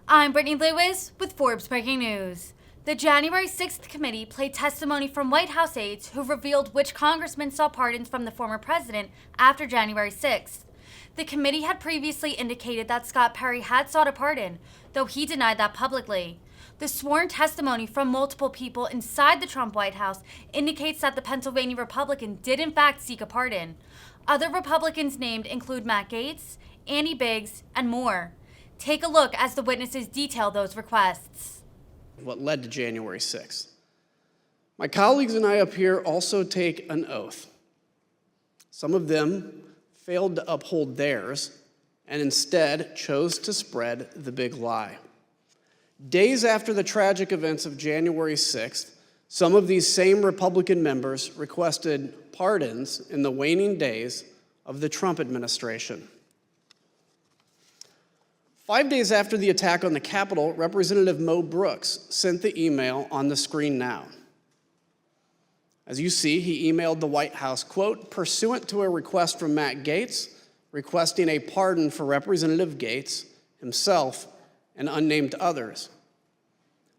I'm Brittany Lewis with Forbes Breaking News. The January 6th committee played testimony from White House aides who revealed which congressmen saw pardons from the former president after January 6th. The committee had previously indicated that Scott Perry had sought a pardon, though he denied that publicly. The sworn testimony from multiple people inside the Trump White House indicates that the Pennsylvania Republican did in fact seek a pardon. Other Republicans named include Matt Gaetz, Annie Biggs, and more. Take a look as the witnesses detail those requests. What led to January 6th. My colleagues and I up here also take an oath. Some of them failed to uphold theirs and instead chose to spread the big lie. Days after the tragic events of January 6th, some of these same Republican members requested pardons in the waning days of the Trump administration. 5 days after the attack on the Capitol, Representative Mo Brooks sent the email on the screen now. As you see, he emailed the White House, quote, pursuant to a request from Matt Gaetz, requesting a pardon for Representative Gaetz, himself, and unnamed others.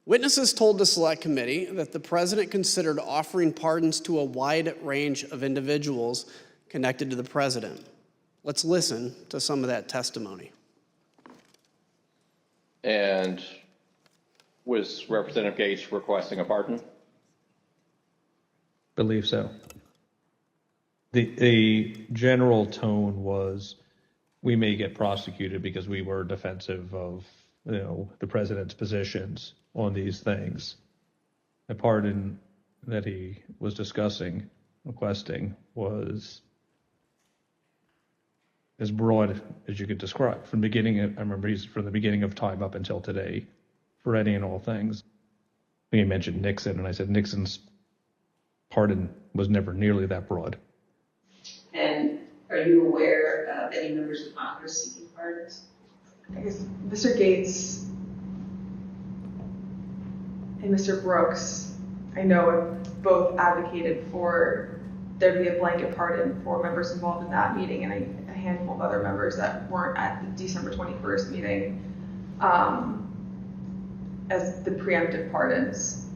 Witnesses told the Select Committee that the president considered offering pardons to a wide range of individuals connected to the president. Let's listen to some of that testimony. And was Representative Gaetz requesting a pardon? Believe so. The general tone was, we may get prosecuted because we were defensive of, the president's positions on these things. The pardon that he was requesting, was as broad as you could describe. From the beginning, I remember he's from the beginning of time up until today, for any and all things. He mentioned Nixon, and I said Nixon's pardon was never nearly that broad. And are you aware of any members of Congress seeking pardons? I guess Mr. Gaetz and Mr. Brooks, I know, have both advocated for there to be a blanket pardon for members involved in that meeting, and a handful of other members that weren't at the December 21st meeting as the preemptive pardons.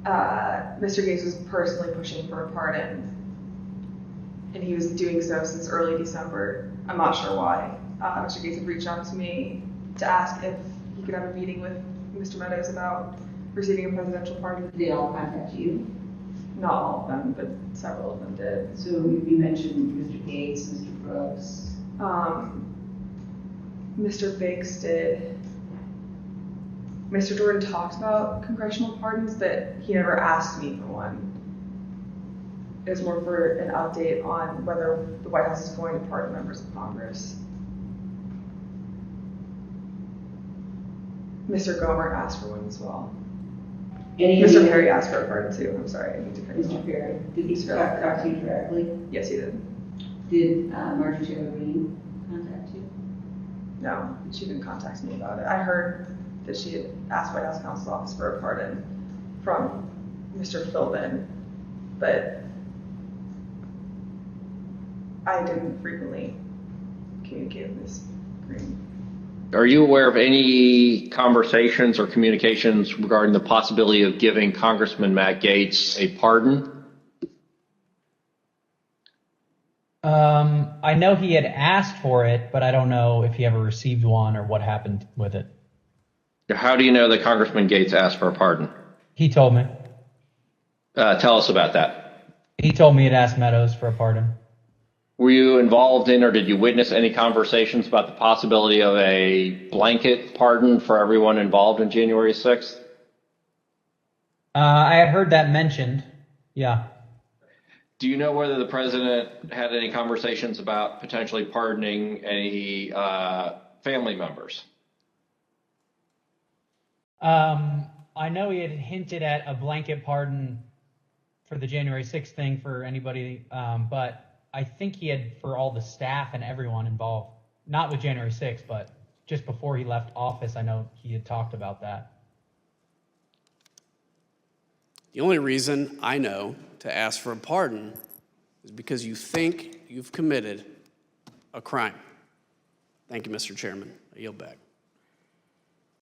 Mr. Gaetz was personally pushing for a pardon, and he was doing so since early December. I'm not sure why. Mr. Gaetz had reached out to me to ask if he could have a meeting with Mr. Meadows about receiving a presidential pardon. Did they all contact you? Not all of them, but several of them did. So you mentioned Mr. Gaetz, Mr. Brooks. Mr. Biggs did. Mr. Jordan talked about congressional pardons, but he never asked me for one. It was more for an update on whether the White House is going to pardon members of Congress. Mr. Gomer asked for one as well. Mr. Perry asked for a pardon too. I'm sorry, I need to cut you off. Mr. Perry, did he talk to you directly? Yes, he did. Did Marjorie Taylor Greene contact you? No, she didn't contact me about it. I heard that she had asked White House Counsel's Office for a pardon from Mr. Philbin, but I didn't frequently communicate with Ms. Greene. Are you aware of any conversations or communications regarding the possibility of giving Congressman Matt Gaetz a pardon? I know he had asked for it, but I don't know if he ever received one or what happened with it. How do you know that Congressman Gaetz asked for a pardon? He told me. Tell us about that. He told me he'd asked Meadows for a pardon. Were you involved in or did you witness any conversations about the possibility of a blanket pardon for everyone involved in January 6th? I had heard that mentioned, yeah. Do you know whether the president had any conversations about potentially pardoning any family members? I know he had hinted at a blanket pardon for the January 6th thing for anybody, but I think he had for all the staff and everyone involved. Not with January 6th, but just before he left office, I know he had talked about that. The only reason I know to ask for a pardon is because you think you've committed a crime. Thank you, Mr. Chairman. I yield back.